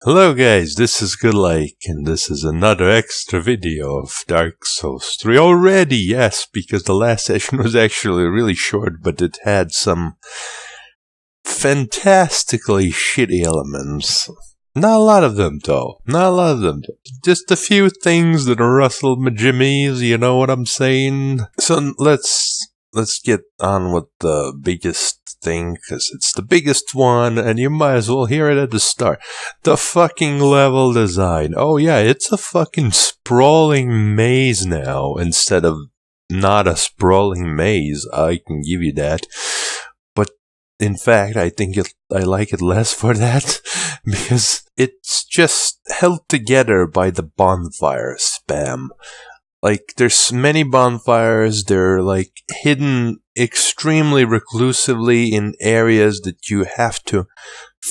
Hello guys, this is Goodlike, and this is another extra video of Dark Souls 3 already, yes, because the last session was actually really short, but it had some fantastically shitty elements. Not a lot of them, though. Not a lot of them. Just a few things that rustled my jimmies, you know what I'm saying? So let's get on with the biggest thing, because it's the biggest one, and you might as well hear it at the start. The fucking level design. Oh yeah, it's a fucking sprawling maze now, instead of not a sprawling maze. I can give you that. But in fact, I think I like it less for that, because it's just held together by the bonfire spam. Like, there's many bonfires, they're like hidden extremely reclusively in areas that you have to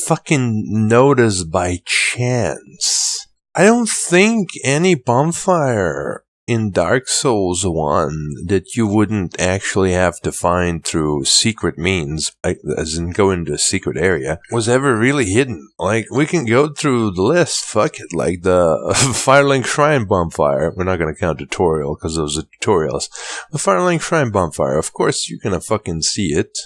fucking notice by chance. I don't think any bonfire in Dark Souls 1 that you wouldn't actually have to find through secret means, as in go into a secret area, was ever really hidden. Like, we can go through the list, fuck it, like the Firelink Shrine bonfire. We're not gonna count tutorial, because those are tutorials. The Firelink Shrine bonfire, of course you're gonna fucking see it.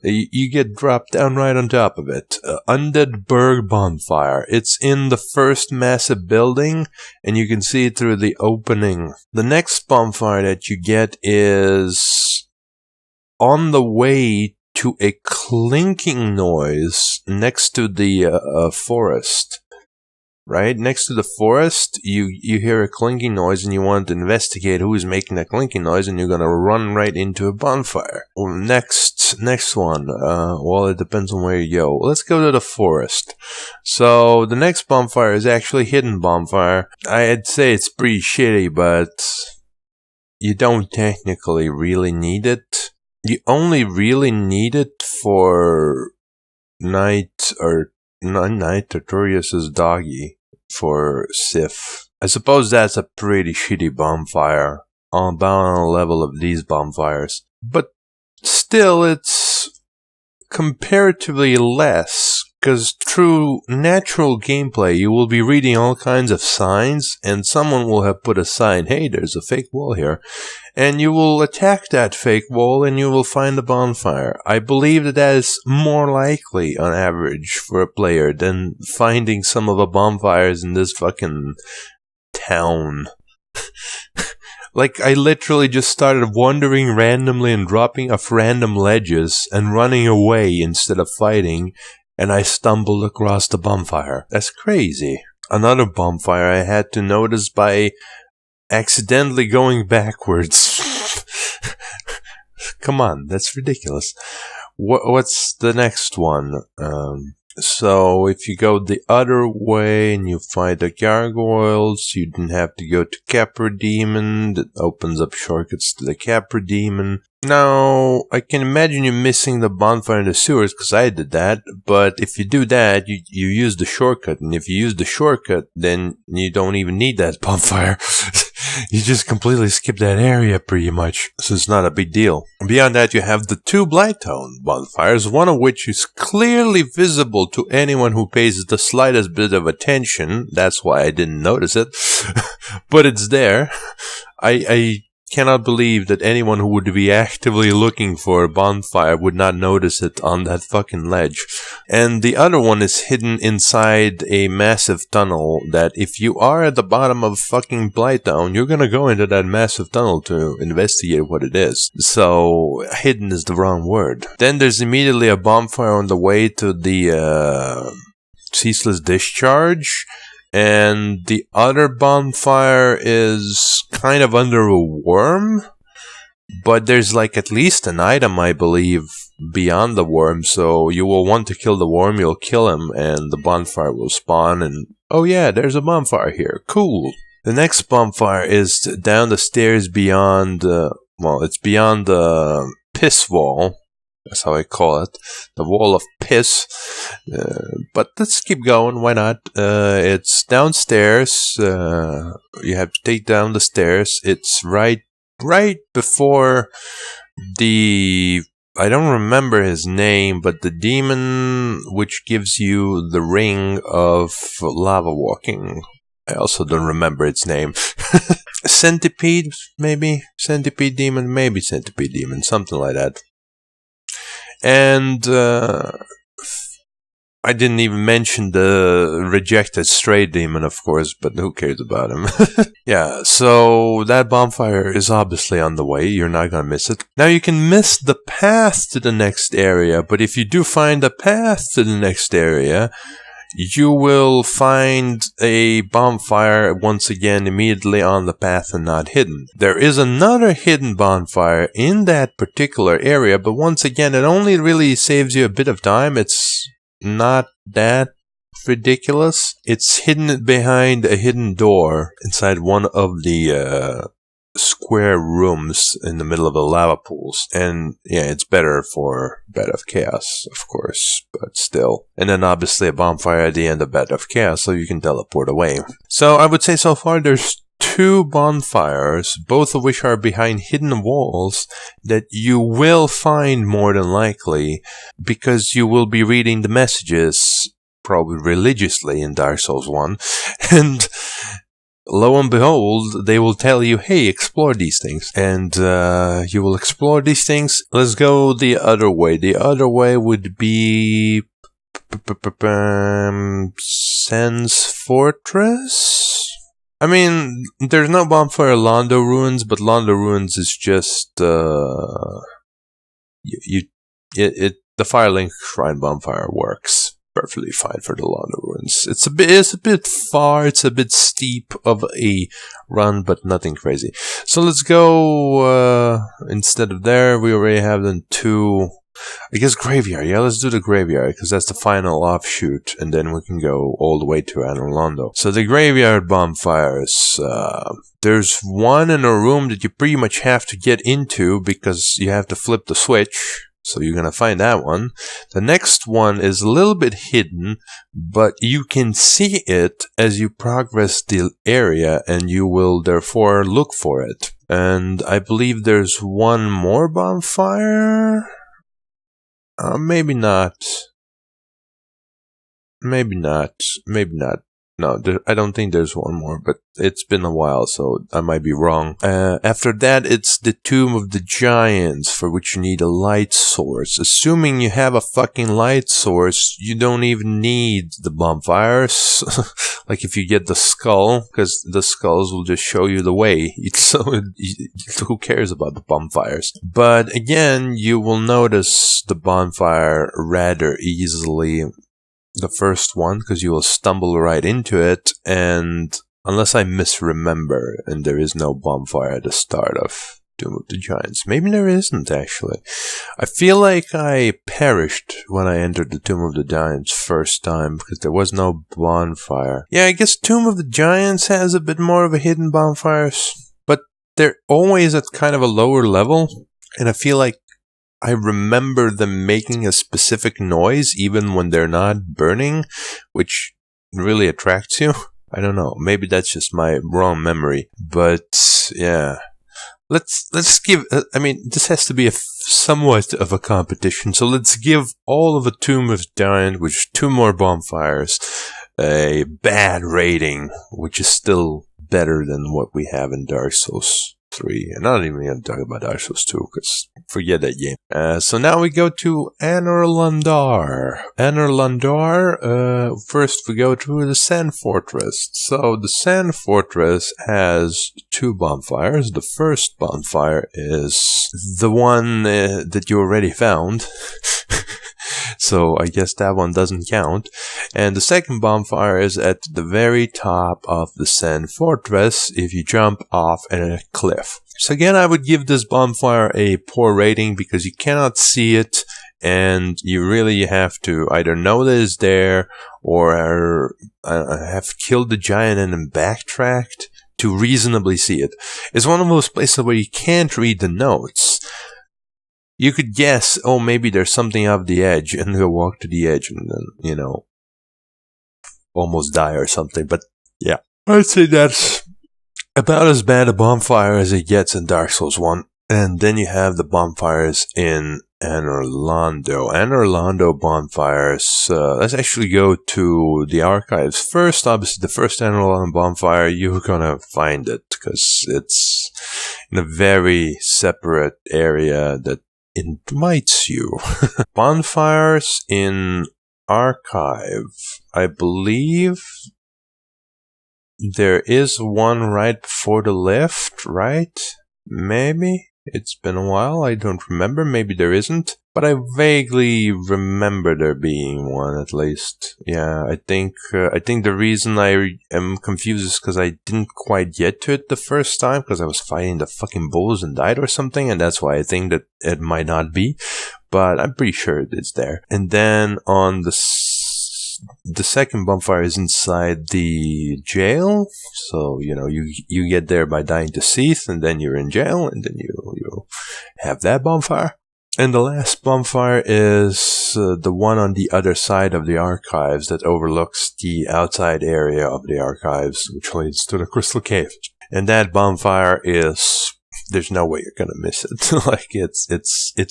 You get dropped down right on top of it. Undead Berg Bonfire. It's in the first massive building, and you can see it through the opening. The next bonfire that you get is on the way to a clinking noise next to the forest. Right? Next to the forest, you hear a clinking noise and you want to investigate who is making that clinking noise, and you're gonna run right into a bonfire. Next one, well, it depends on where you go. Let's go to the forest. So, the next bonfire is actually hidden bonfire. I'd say it's pretty shitty, but you don't technically really need it. You only really need it for Knight Artorias' doggy for Sif. I suppose that's a pretty shitty bonfire, about on the level of these bonfires. But still, it's comparatively less, because through natural gameplay, you will be reading all kinds of signs, and someone will have put a sign, hey, there's a fake wall here. And you will attack that fake wall and you will find a bonfire. I believe that is more likely on average for a player than finding some of the bonfires in this fucking town. Like, I literally just started wandering randomly and dropping off random ledges and running away instead of fighting, and I stumbled across the bonfire. That's crazy. Another bonfire I had to notice by accidentally going backwards. Come on, that's ridiculous. What's the next one? So if you go the other way and you fight the gargoyles, you didn't have to go to Capra Demon. That opens up shortcuts to the Capra Demon. Now, I can imagine you missing the bonfire in the sewers, because I did that, but if you do that, you use the shortcut, and if you use the shortcut, then you don't even need that bonfire. You just completely skip that area pretty much, so it's not a big deal. Beyond that, you have the two Blighttown bonfires, one of which is clearly visible to anyone who pays the slightest bit of attention. That's why I didn't notice it. But it's there. I cannot believe that anyone who would be actively looking for a bonfire would not notice it on that fucking ledge. And the other one is hidden inside a massive tunnel that if you are at the bottom of fucking Blighttown, you're gonna go into that massive tunnel to investigate what it is. So, hidden is the wrong word. Then there's immediately a bonfire on the way to the Ceaseless Discharge. And the other bonfire is kind of under a worm, but there's like at least an item, I believe, beyond the worm, so you will want to kill the worm, you'll kill him, and the bonfire will spawn, and oh yeah, there's a bonfire here, cool. The next bonfire is down the stairs beyond, it's beyond the piss wall. That's how I call it. The wall of piss. But let's keep going. Why not? It's downstairs. You have to take down the stairs. It's right before the I don't remember his name, but the demon which gives you the ring of lava walking. I also don't remember its name. Centipede, maybe? Centipede demon? Maybe centipede demon, something like that. And I didn't even mention the rejected stray demon, of course, but who cares about him? Yeah, so that bonfire is obviously on the way. You're not gonna miss it. Now, you can miss the path to the next area, but if you do find a path to the next area, you will find a bonfire once again immediately on the path and not hidden. There is another hidden bonfire in that particular area, but once again, it only really saves you a bit of time. It's not that ridiculous. It's hidden behind a hidden door inside one of the square rooms in the middle of the lava pools. And yeah, it's better for Bed of Chaos, of course, but still. And then obviously a bonfire at the end of Bed of Chaos, so you can teleport away. So I would say so far there's 2 bonfires, both of which are behind hidden walls, that you will find more than likely, because you will be reading the messages probably religiously in Dark Souls 1, and lo and behold, they will tell you, hey, explore these things. And you will explore these things. Let's go the other way. The other way would be Sen's Fortress? I mean, there's no bonfire Londo Ruins, but Londo Ruins is just the Firelink Shrine bonfire works perfectly fine for the Londo Ruins. It's a bit far, it's a bit steep of a run, but nothing crazy. So let's go instead of there. We already have then 2. I guess Graveyard. Yeah, let's do the Graveyard, because that's the final offshoot, and then we can go all the way to Anor Londo. So the Graveyard bonfires, there's one in a room that you pretty much have to get into, because you have to flip the switch, so you're gonna find that one. The next one is a little bit hidden, but you can see it as you progress the area, and you will therefore look for it. And I believe there's one more bonfire? Maybe not. Maybe not. Maybe not. No, I don't think there's one more, but it's been a while, so I might be wrong. After that, it's the Tomb of the Giants, for which you need a light source. Assuming you have a fucking light source, you don't even need the bonfires. Like if you get the skull, because the skulls will just show you the way. So who cares about the bonfires? But again, you will notice the bonfire rather easily. The first one, because you will stumble right into it, and unless I misremember, and there is no bonfire at the start of Tomb of the Giants. Maybe there isn't, actually. I feel like I perished when I entered the Tomb of the Giants first time, because there was no bonfire. Yeah, I guess Tomb of the Giants has a bit more of a hidden bonfires, but they're always at kind of a lower level, and I feel like I remember them making a specific noise even when they're not burning, which really attracts you. I don't know. Maybe that's just my wrong memory. But yeah, let's give. I mean, this has to be somewhat of a competition. So let's give all of a Tomb of Giant, which is 2 more bonfires, a bad rating, which is still better than what we have in Dark Souls 3. And I'm not even going to talk about Dark Souls 2, because forget that game. So now we go to Anor Londo. Anor Londo, first we go to the Sand Fortress. So the Sand Fortress has 2 bonfires. The first bonfire is the one that you already found. So I guess that one doesn't count. And the second bonfire is at the very top of the Sand Fortress if you jump off a cliff. So again, I would give this bonfire a poor rating because you cannot see it, and you really have to either know that it's there or have killed the giant and then backtracked to reasonably see it. It's one of those places where you can't read the notes. You could guess, oh, maybe there's something off the edge, and go walk to the edge and then, almost die or something. But yeah, I'd say that's about as bad a bonfire as it gets in Dark Souls 1. And then you have the bonfires in Anne Orlando bonfires. Let's actually go to the archives first. Obviously, the first Anne Orlando bonfire, you're gonna find it because it's in a very separate area that invites you. Bonfires in archive. I believe there is one right before the lift, right? Maybe? It's been a while, I don't remember, maybe there isn't. But I vaguely remember there being one, at least. Yeah, I think the reason I am confused is because I didn't quite get to it the first time, because I was fighting the fucking bulls and died or something, and that's why I think that it might not be. But I'm pretty sure it's there. And then on the second bonfire is inside the jail, so you get there by dying to Seath, and then you're in jail, and then you have that bonfire. And the last bonfire is the one on the other side of the archives that overlooks the outside area of the archives, which leads to the Crystal Cave. And that bonfire is... there's no way you're gonna miss it. Like, it's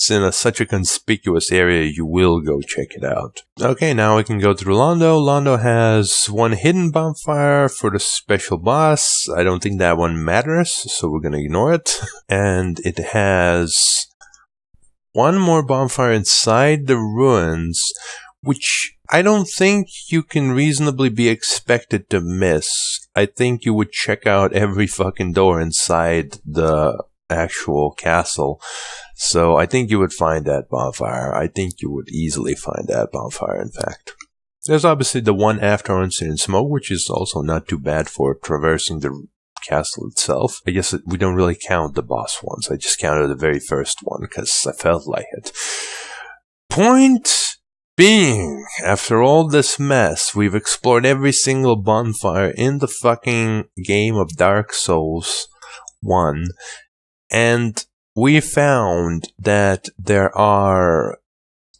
in such a conspicuous area, you will go check it out. Okay, now we can go to Londo. Londo has one hidden bonfire for the special boss. I don't think that one matters, so we're gonna ignore it. And it has one more bonfire inside the ruins, which I don't think you can reasonably be expected to miss. I think you would check out every fucking door inside the actual castle. So I think you would find that bonfire. I think you would easily find that bonfire, in fact. There's obviously the one after Unseen Smoke, which is also not too bad for traversing the castle itself. I guess we don't really count the boss ones. I just counted the very first one because I felt like it. Point being, after all this mess, we've explored every single bonfire in the fucking game of Dark Souls 1, and we found that there are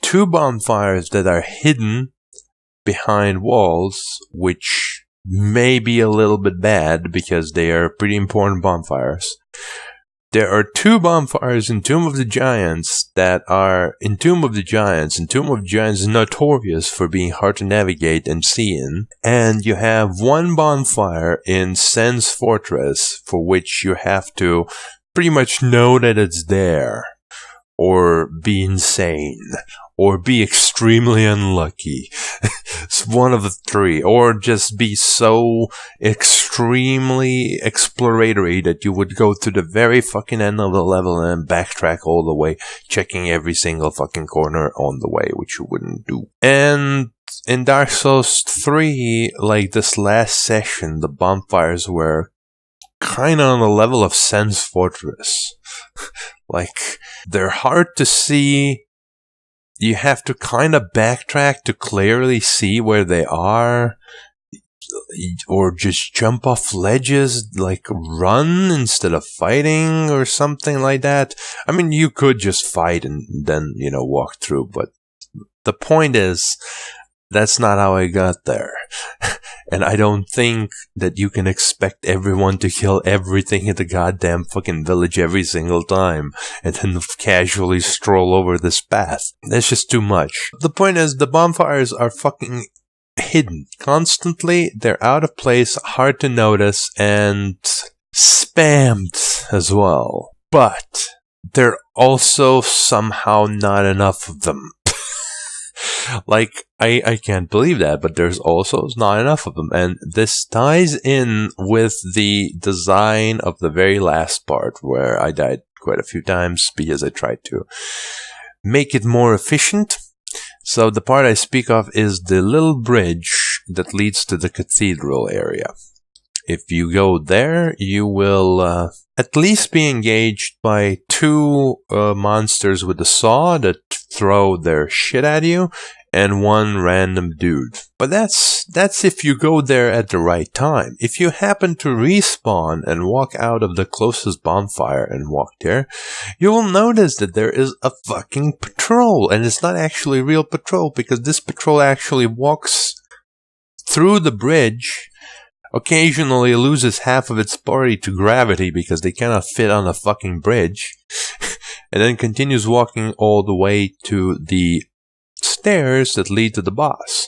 2 bonfires that are hidden behind walls, which may be a little bit bad because they are pretty important bonfires. There are 2 bonfires in Tomb of the Giants that are in Tomb of the Giants, and Tomb of the Giants is notorious for being hard to navigate and see in. And you have 1 bonfire in Sen's Fortress, for which you have to pretty much know that it's there, or be insane, or be extremely unlucky. It's one of the 3, or just be so extremely exploratory that you would go to the very fucking end of the level and backtrack all the way, checking every single fucking corner on the way, which you wouldn't do. And in Dark Souls 3, like this last session, the bonfires were kind of on the level of Sen's Fortress. Like, they're hard to see. You have to kind of backtrack to clearly see where they are, or just jump off ledges, like run instead of fighting or something like that. I mean, you could just fight and then, walk through, but the point is, that's not how I got there. And I don't think that you can expect everyone to kill everything in the goddamn fucking village every single time and then casually stroll over this path. That's just too much. The point is, the bonfires are fucking hidden constantly. They're out of place, hard to notice, and spammed as well. But there are also somehow not enough of them. Like, I can't believe that, but there's also not enough of them. And this ties in with the design of the very last part, where I died quite a few times because I tried to make it more efficient. So the part I speak of is the little bridge that leads to the cathedral area. If you go there, you will at least be engaged by 2 monsters with a saw that throw their shit at you, and 1 random dude. But that's if you go there at the right time. If you happen to respawn and walk out of the closest bonfire and walk there, you will notice that there is a fucking patrol, and it's not actually a real patrol, because this patrol actually walks through the bridge. Occasionally loses half of its party to gravity because they cannot fit on a fucking bridge. and then continues walking all the way to the stairs that lead to the boss.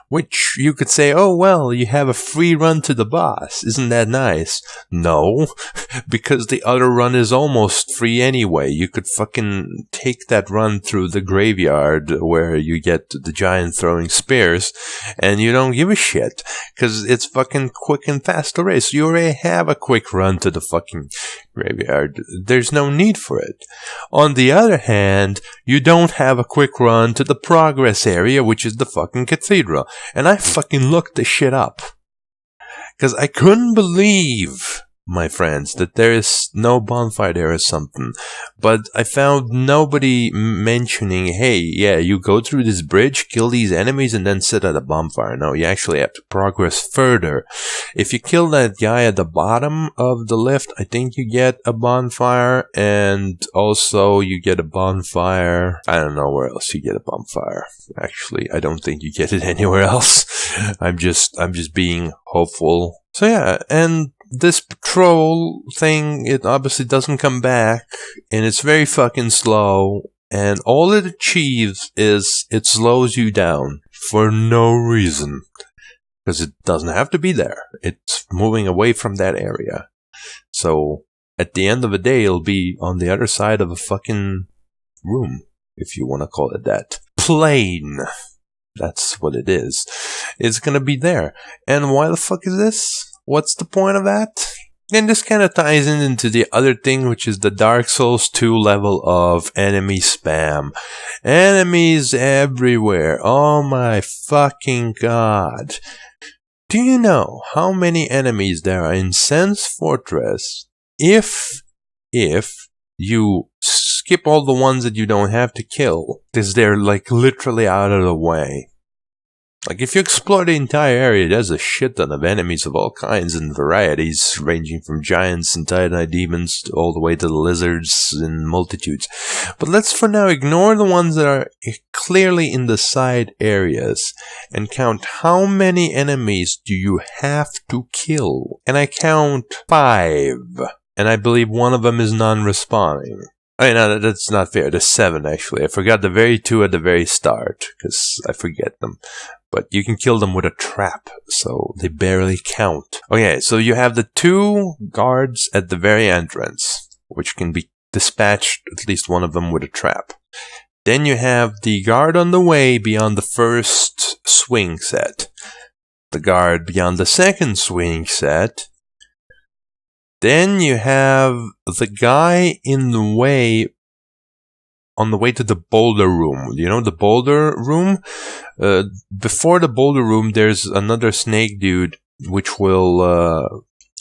Which you could say, oh well, you have a free run to the boss. Isn't that nice? No, because the other run is almost free anyway. You could fucking take that run through the graveyard where you get the giant throwing spears, and you don't give a shit, because it's fucking quick and fast already. So you already have a quick run to the fucking graveyard. There's no need for it. On the other hand, you don't have a quick run to the progress area, which is the fucking cathedral. And I fucking looked this shit up. Because I couldn't believe, my friends, that there is no bonfire there or something. But I found nobody mentioning, hey, yeah, you go through this bridge, kill these enemies, and then sit at a bonfire. No, you actually have to progress further. If you kill that guy at the bottom of the lift, I think you get a bonfire, and also you get a bonfire. I don't know where else you get a bonfire. Actually, I don't think you get it anywhere else. I'm just being hopeful. So yeah, and this patrol thing, it obviously doesn't come back, and it's very fucking slow, and all it achieves is it slows you down for no reason, because it doesn't have to be there. It's moving away from that area. So at the end of the day, it'll be on the other side of a fucking room, if you want to call it that. Plane. That's what it is. It's gonna be there. And why the fuck is this? What's the point of that? And this kind of ties into the other thing, which is the Dark Souls 2 level of enemy spam. Enemies everywhere. Oh my fucking god. Do you know how many enemies there are in Sen's Fortress if you skip all the ones that you don't have to kill, because they're like literally out of the way? Like, if you explore the entire area, there's a shit ton of enemies of all kinds and varieties, ranging from giants and titanite demons all the way to the lizards in multitudes. But let's for now ignore the ones that are clearly in the side areas and count how many enemies do you have to kill. And I count 5. And I believe one of them is non-respawning. I mean, no, that's not fair. There's 7, actually. I forgot the very 2 at the very start, because I forget them. But you can kill them with a trap, so they barely count. Okay, so you have the 2 guards at the very entrance, which can be dispatched, at least one of them, with a trap. Then you have the guard on the way beyond the first swing set. The guard beyond the second swing set. Then you have the guy in the way, on the way to the boulder room. You know, the boulder room? Before the boulder room, there's another snake dude, which will,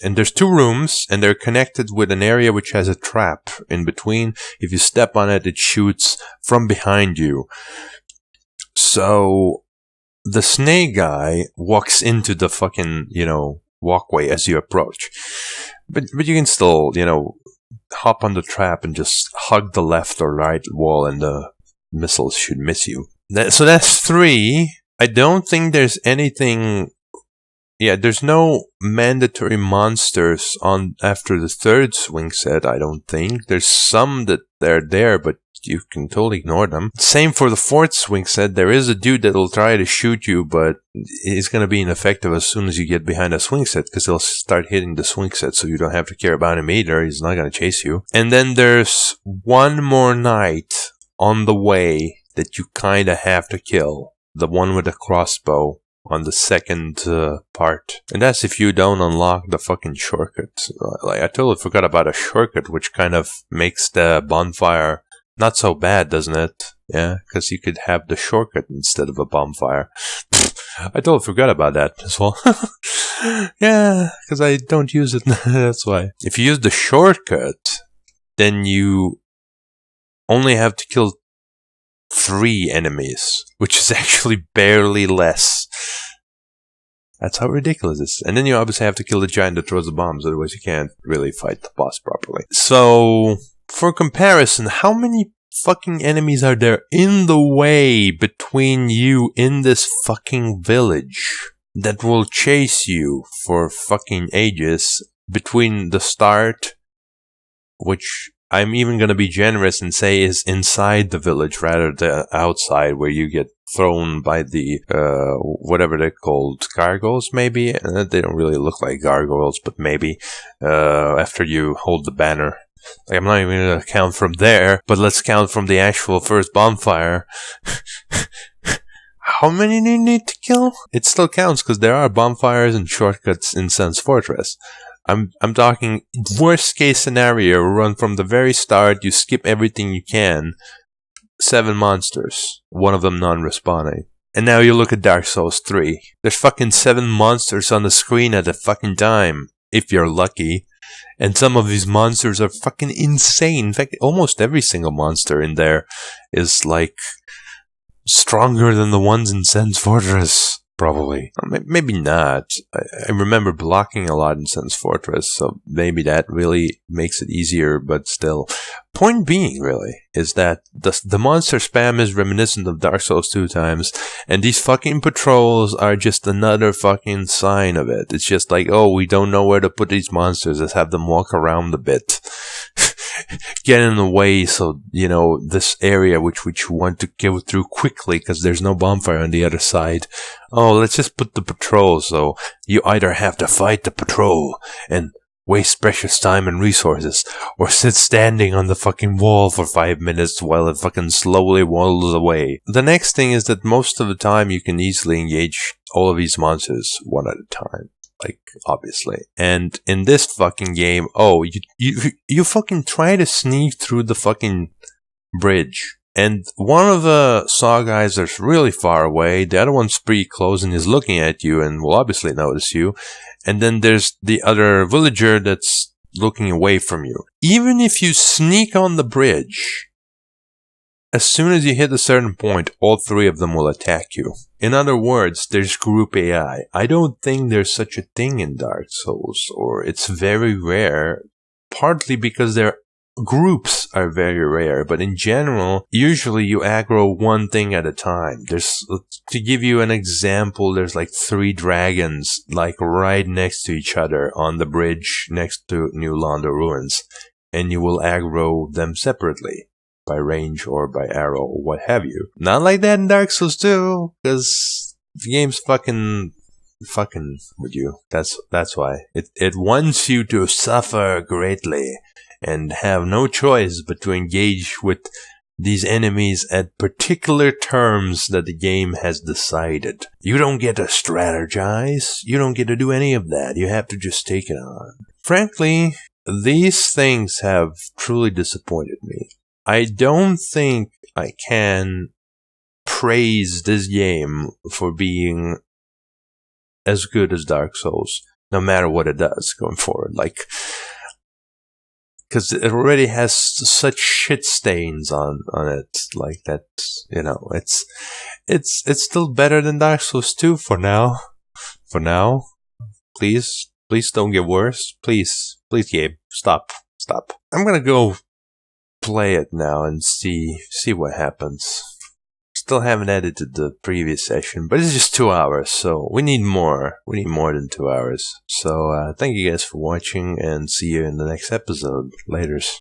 and there's 2 rooms, and they're connected with an area which has a trap in between. If you step on it, it shoots from behind you. So, the snake guy walks into the fucking, walkway as you approach. But you can still, hop on the trap and just hug the left or right wall, and the missiles should miss you. So that's 3. I don't think there's anything. Yeah, there's no mandatory monsters on after the 3rd swing set, I don't think. There's some that they're there, but you can totally ignore them. Same for the 4th swing set. There is a dude that'll try to shoot you, but he's going to be ineffective as soon as you get behind a swing set, because he'll start hitting the swing set, so you don't have to care about him either. He's not going to chase you. And then there's one more knight on the way that you kind of have to kill. The one with the crossbow on the 2nd part. And that's if you don't unlock the fucking shortcut. Like, I totally forgot about a shortcut, which kind of makes the bonfire not so bad, doesn't it? Yeah, because you could have the shortcut instead of a bonfire. I totally forgot about that as well. Yeah, because I don't use it. That's why. If you use the shortcut, then you only have to kill 3 enemies, which is actually barely less. That's how ridiculous it is. And then you obviously have to kill the giant that throws the bombs, otherwise you can't really fight the boss properly. So, for comparison, how many fucking enemies are there in the way between you in this fucking village that will chase you for fucking ages between the start, which I'm even going to be generous and say is inside the village rather than outside, where you get thrown by the, whatever they're called, gargoyles, maybe? They don't really look like gargoyles, but maybe, after you hold the banner. Like, I'm not even going to count from there, but let's count from the actual first bonfire. How many do you need to kill? It still counts, because there are bonfires and shortcuts in Sen's Fortress. I'm talking worst case scenario, run from the very start, you skip everything you can, 7 monsters, one of them non-respawning. And now you look at Dark Souls 3. There's fucking 7 monsters on the screen at a fucking time, if you're lucky. And some of these monsters are fucking insane. In fact, almost every single monster in there is like stronger than the ones in Sen's Fortress. Probably. Maybe not. I remember blocking a lot in Sen's Fortress, so maybe that really makes it easier, but still. Point being, really, is that the monster spam is reminiscent of Dark Souls 2 times, and these fucking patrols are just another fucking sign of it. It's just like, oh, we don't know where to put these monsters, let's have them walk around a bit. Get in the way, so, you know, this area which you want to go through quickly because there's no bonfire on the other side. Oh, let's just put the patrol, so you either have to fight the patrol and waste precious time and resources, or sit standing on the fucking wall for 5 minutes while it fucking slowly waddles away. The next thing is that most of the time you can easily engage all of these monsters one at a time. Like, obviously. And in this fucking game, oh, you fucking try to sneak through the fucking bridge. And one of the saw guys is really far away, the other one's pretty close and is looking at you and will obviously notice you. And then there's the other villager that's looking away from you. Even if you sneak on the bridge, as soon as you hit a certain point, all 3 of them will attack you. In other words, there's group AI. I don't think there's such a thing in Dark Souls, or it's very rare, partly because their groups are very rare, but in general, usually you aggro one thing at a time. To give you an example, there's like 3 dragons, like right next to each other on the bridge next to New Londo Ruins, and you will aggro them separately. By range or by arrow or what have you. Not like that in Dark Souls 2, because the game's fucking with you. That's why. It wants you to suffer greatly and have no choice but to engage with these enemies at particular terms that the game has decided. You don't get to strategize. You don't get to do any of that. You have to just take it on. Frankly, these things have truly disappointed me. I don't think I can praise this game for being as good as Dark Souls, no matter what it does going forward. Like, because it already has such shit stains on it, like that. You know, it's still better than Dark Souls 2 for now. For now, please don't get worse. Please, Gabe, stop. I'm gonna go play it now and see what happens. Still haven't edited the previous session, but it's just 2 hours, so we need more. We need more than 2 hours. So thank you guys for watching, and see you in the next episode. Laters.